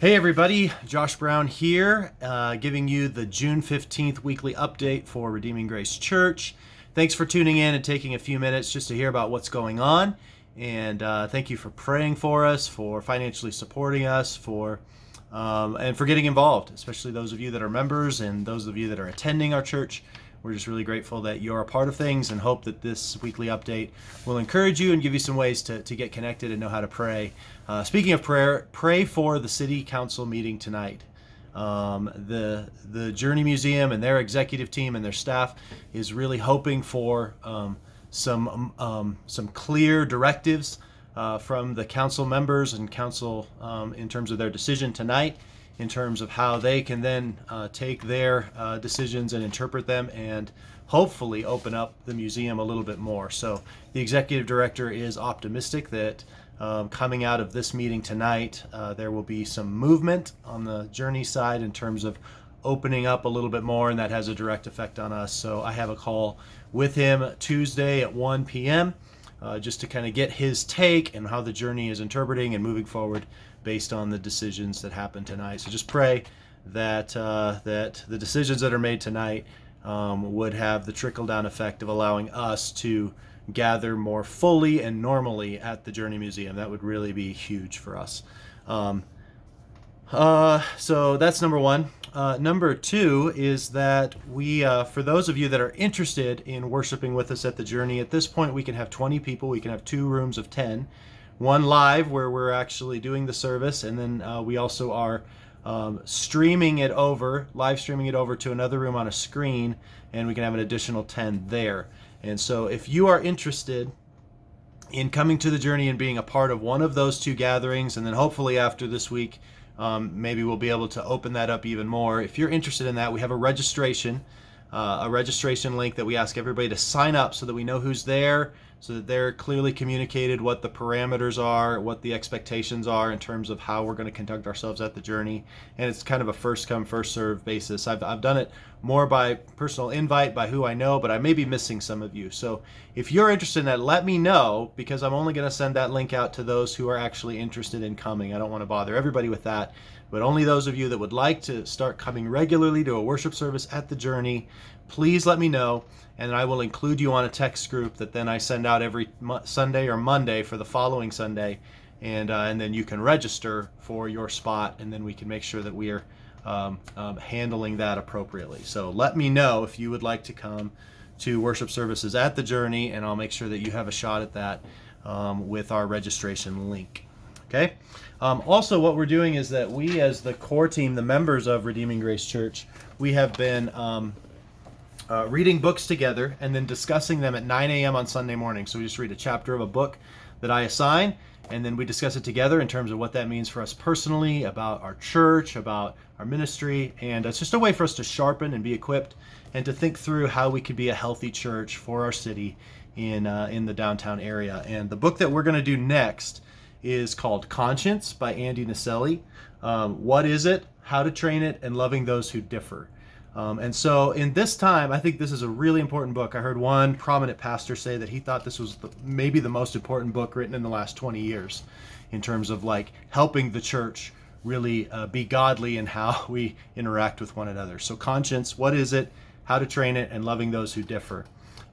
Hey everybody, Josh Brown here, giving you the June 15th weekly update for Redeeming Grace Church. Thanks for tuning in and taking a few minutes just to hear about what's going on. And thank you for praying for us, for financially supporting us, and for getting involved, especially those of you that are members and those of you that are attending our church. We're just really grateful that you're a part of things and hope that this weekly update will encourage you and give you some ways to get connected and know how to pray. Speaking of prayer, pray for the city council meeting tonight. The Journey Museum and their executive team and their staff is really hoping for some clear directives from the council members and council in terms of their decision tonight, in terms of how they can then take their decisions and interpret them and hopefully open up the museum a little bit more. So the executive director is optimistic that coming out of this meeting tonight, there will be some movement on the Journey side in terms of opening up a little bit more, and that has a direct effect on us. So I have a call with him Tuesday at 1 p.m. Just to kind of get his take and how the Journey is interpreting and moving forward based on the decisions that happened tonight. So just pray that that the decisions that are made tonight would have the trickle-down effect of allowing us to gather more fully and normally at the Journey Museum. That would really be huge for us. So that's number one. Number two is that we, for those of you that are interested in worshiping with us at the Journey, at this point we can have 20 people. We can have 2 rooms of 10. One live where we're actually doing the service, and then we also are live streaming it over to another room on a screen, and we can have an additional 10 there. And so if you are interested in coming to the Journey and being a part of one of those 2 gatherings, and then hopefully after this week, maybe we'll be able to open that up even more. If you're interested in that, we have a registration link that we ask everybody to sign up so that we know who's there, so that they're clearly communicated what the parameters are, what the expectations are in terms of how we're going to conduct ourselves at the Journey. And it's kind of a first come, first serve basis. I've done it more by personal invite, by who I know, but I may be missing some of you. So if you're interested in that, let me know, because I'm only going to send that link out to those who are actually interested in coming. I don't want to bother everybody with that, but only those of you that would like to start coming regularly to a worship service at the Journey, please let me know, and I will include you on a text group that then I send out every Sunday or Monday for the following Sunday, and then you can register for your spot, and then we can make sure that we are handling that appropriately. So let me know if you would like to come to worship services at the Journey, and I'll make sure that you have a shot at that with our registration link. Okay. Also, what we're doing is that we, as the core team, the members of Redeeming Grace Church, we have been reading books together and then discussing them at 9 a.m. on Sunday morning. So we just read a chapter of a book that I assign, and then we discuss it together in terms of what that means for us personally, about our church, about our ministry, and it's just a way for us to sharpen and be equipped and to think through how we could be a healthy church for our city in the downtown area. And the book that we're going to do next is called Conscience by Andy Naselli. What is it? How to train it, and loving those who differ. And so in this time, I think this is a really important book. I heard one prominent pastor say that he thought this was maybe the most important book written in the last 20 years in terms of like helping the church really be godly in how we interact with one another. So Conscience, what is it? How to train it, and loving those who differ.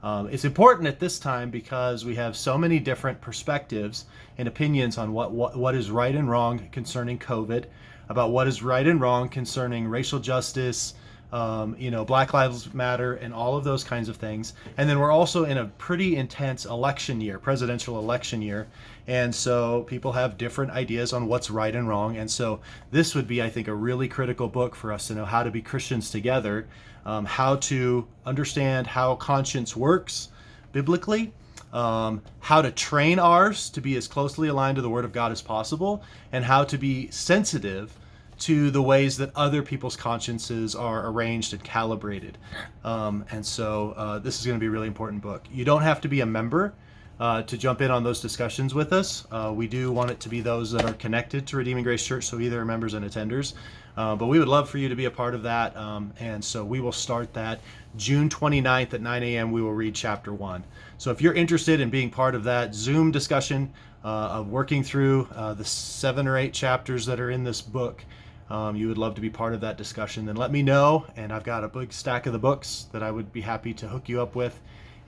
It's important at this time because we have so many different perspectives and opinions on what is right and wrong concerning COVID, about what is right and wrong concerning racial justice, Black Lives Matter, and all of those kinds of things. And then we're also in a pretty intense election year, presidential election year. And so people have different ideas on what's right and wrong. And so this would be, I think, a really critical book for us to know how to be Christians together, how to understand how conscience works biblically, how to train ours to be as closely aligned to the Word of God as possible, and how to be sensitive to the ways that other people's consciences are arranged and calibrated. And so this is going to be a really important book. You don't have to be a member to jump in on those discussions with us. We do want it to be those that are connected to Redeeming Grace Church, so either members and attenders. But we would love for you to be a part of that. And so we will start that June 29th at 9 a.m. We will read chapter 1. So if you're interested in being part of that Zoom discussion, of working through the 7 or 8 chapters that are in this book, you would love to be part of that discussion, then let me know. And I've got a big stack of the books that I would be happy to hook you up with,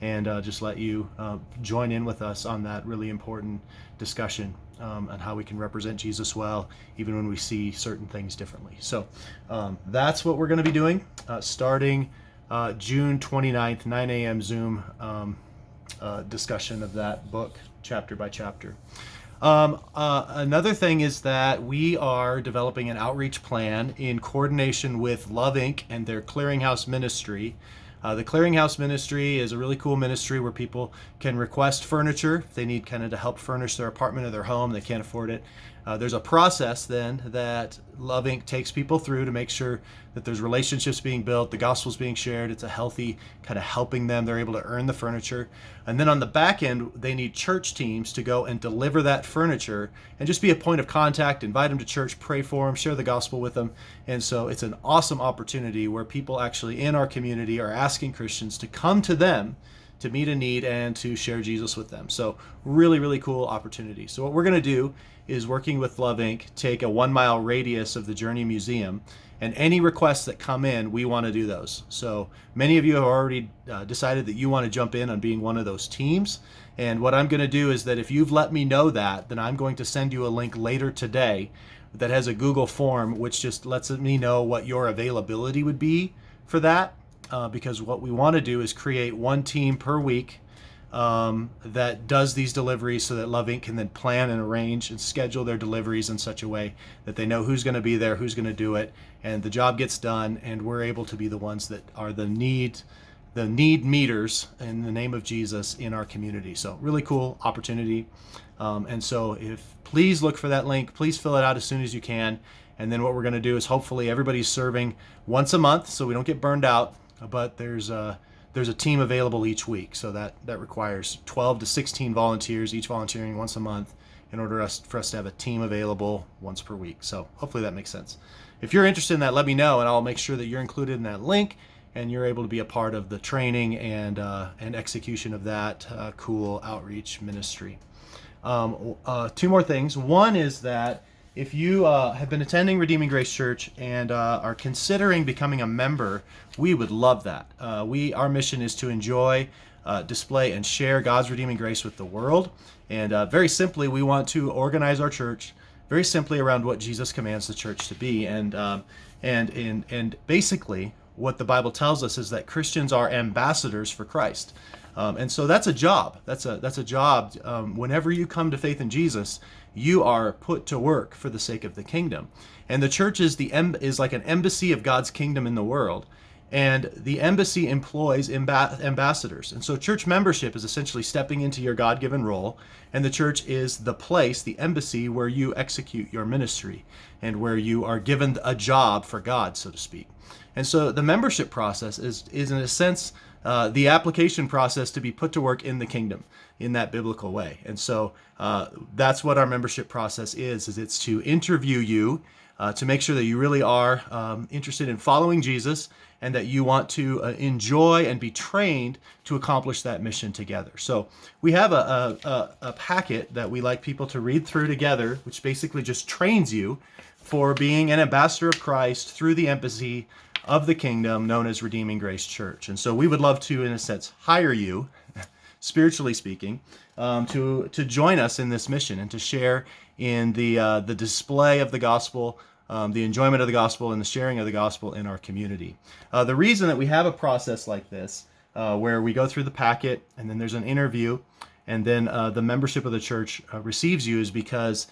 and just let you join in with us on that really important discussion on how we can represent Jesus well, even when we see certain things differently. So that's what we're going to be doing starting June 29th, 9 a.m. Zoom discussion of that book, chapter by chapter. Another thing is that we are developing an outreach plan in coordination with Love Inc. and their Clearinghouse Ministry. The Clearinghouse Ministry is a really cool ministry where people can request furniture if they need kind of to help furnish their apartment or their home. They can't afford it. There's a process then that Love Inc. takes people through to make sure that there's relationships being built, the gospel's being shared, it's a healthy kind of helping them. They're able to earn the furniture. And then on the back end, they need church teams to go and deliver that furniture and just be a point of contact, invite them to church, pray for them, share the gospel with them. And so it's an awesome opportunity where people actually in our community are asking Christians to come to them to meet a need and to share Jesus with them. So really, really cool opportunity. So what we're going to do is, working with Love Inc., take a 1-mile radius of the Journey Museum, and any requests that come in, we want to do those. So many of you have already decided that you want to jump in on being one of those teams. And what I'm going to do is that if you've let me know that, then I'm going to send you a link later today that has a Google form, which just lets me know what your availability would be for that. Because what we want to do is create one team per week that does these deliveries, so that Love Inc. can then plan and arrange and schedule their deliveries in such a way that they know who's going to be there, who's going to do it, and the job gets done, and we're able to be the ones that are the need meters in the name of Jesus in our community. So really cool opportunity. And so please look for that link. Please fill it out as soon as you can. And then what we're going to do is, hopefully everybody's serving once a month so we don't get burned out. But there's a team available each week, so that requires 12 to 16 volunteers, each volunteering once a month, in order for us to have a team available once per week. So hopefully that makes sense. If you're interested in that, let me know, and I'll make sure that you're included in that link, and you're able to be a part of the training and execution of that cool outreach ministry. 2 more things. One is that if you have been attending Redeeming Grace Church and are considering becoming a member, we would love that. Our mission is to enjoy, display, and share God's redeeming grace with the world. And very simply, we want to organize our church very simply around what Jesus commands the church to be. And basically, what the Bible tells us is that Christians are ambassadors for Christ. And so that's a job. That's a job. Whenever you come to faith in Jesus, you are put to work for the sake of the kingdom. And the church is like an embassy of God's kingdom in the world. And the embassy employs ambassadors. And so church membership is essentially stepping into your God-given role. And the church is the place, the embassy, where you execute your ministry and where you are given a job for God, so to speak. And so the membership process is in a sense, the application process to be put to work in the kingdom in that biblical way. And so that's what our membership process is it's to interview you to make sure that you really are interested in following Jesus and that you want to enjoy and be trained to accomplish that mission together. So we have a packet that we like people to read through together, which basically just trains you for being an ambassador of Christ through the embassy of the kingdom known as Redeeming Grace Church. And so we would love to, in a sense, hire you, spiritually speaking, to join us in this mission and to share in the display of the gospel, the enjoyment of the gospel, and the sharing of the gospel in our community. The reason that we have a process like this, where we go through the packet and then there's an interview and then the membership of the church receives you, is because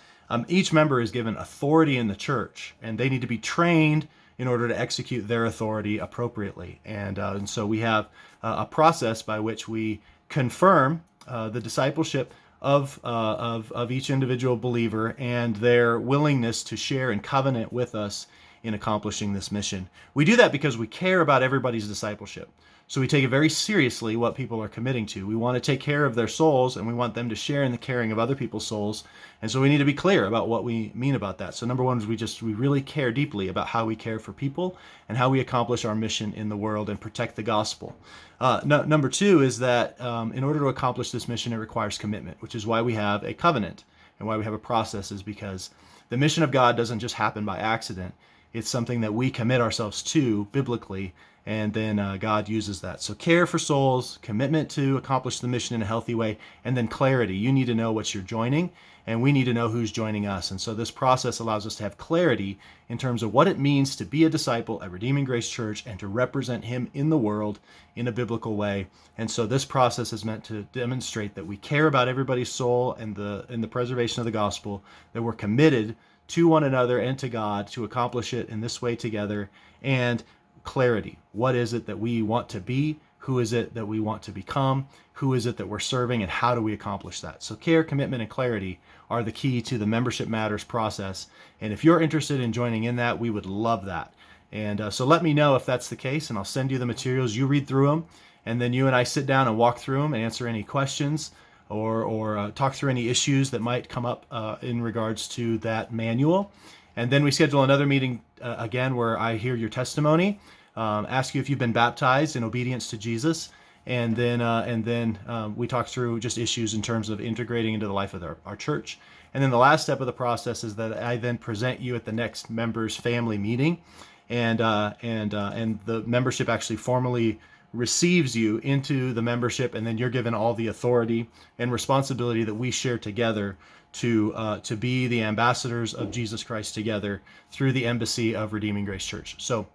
each member is given authority in the church, and they need to be trained in order to execute their authority appropriately. And so we have a process by which we confirm the discipleship of each individual believer and their willingness to share in covenant with us in accomplishing this mission. We do that because we care about everybody's discipleship. So we take it very seriously what people are committing to. We want to take care of their souls, and we want them to share in the caring of other people's souls. And so we need to be clear about what we mean about that. So number one is we really care deeply about how we care for people and how we accomplish our mission in the world and protect the gospel. Number two is that in order to accomplish this mission, it requires commitment, which is why we have a covenant. and why we have a process is because the mission of God doesn't just happen by accident. It's something that we commit ourselves to biblically, and then God uses that. So care for souls, commitment to accomplish the mission in a healthy way, and then clarity. You need to know what you're joining, and we need to know who's joining us. And so this process allows us to have clarity in terms of what it means to be a disciple at Redeeming Grace Church and to represent Him in the world in a biblical way. And so this process is meant to demonstrate that we care about everybody's soul and the preservation of the gospel, that we're committed to one another and to God to accomplish it in this way together, and clarity. What is it that we want to be? Who is it that we want to become? Who is it that we're serving, and how do we accomplish that? So care, commitment, and clarity are the key to the Membership Matters process. And if you're interested in joining in that, we would love that. And so let me know if that's the case, and I'll send you the materials. You read through them, and then you and I sit down and walk through them and answer any questions or talk through any issues that might come up in regards to that manual. And then we schedule another meeting again where I hear your testimony, ask you if you've been baptized in obedience to Jesus, and then we talk through just issues in terms of integrating into the life of our church. And then the last step of the process is that I then present you at the next members family meeting, and the membership actually formally receives you into the membership, and then you're given all the authority and responsibility that we share together to be the ambassadors of Jesus Christ together through the embassy of Redeeming Grace Church. So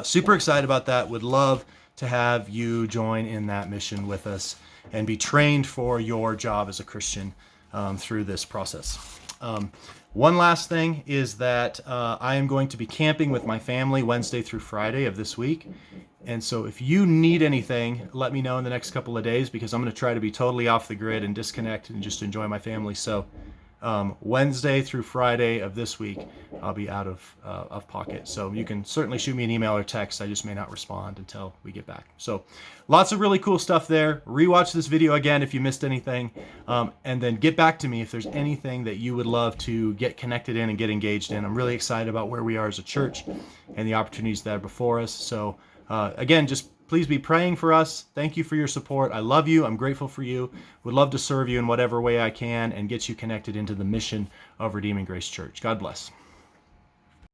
super excited about that. Would love to have you join in that mission with us and be trained for your job as a Christian through this process. One last thing is that I am going to be camping with my family Wednesday through Friday of this week. And so if you need anything, let me know in the next couple of days, because I'm going to try to be totally off the grid and disconnect and just enjoy my family. So Wednesday through Friday of this week, I'll be out of pocket. So you can certainly shoot me an email or text. I just may not respond until we get back. So lots of really cool stuff there. Rewatch this video again if you missed anything, and then get back to me if there's anything that you would love to get connected in and get engaged in. I'm really excited about where we are as a church and the opportunities that are before us. So again, just please be praying for us. Thank you for your support. I love you. I'm grateful for you. Would love to serve you in whatever way I can and get you connected into the mission of Redeeming Grace Church. God bless.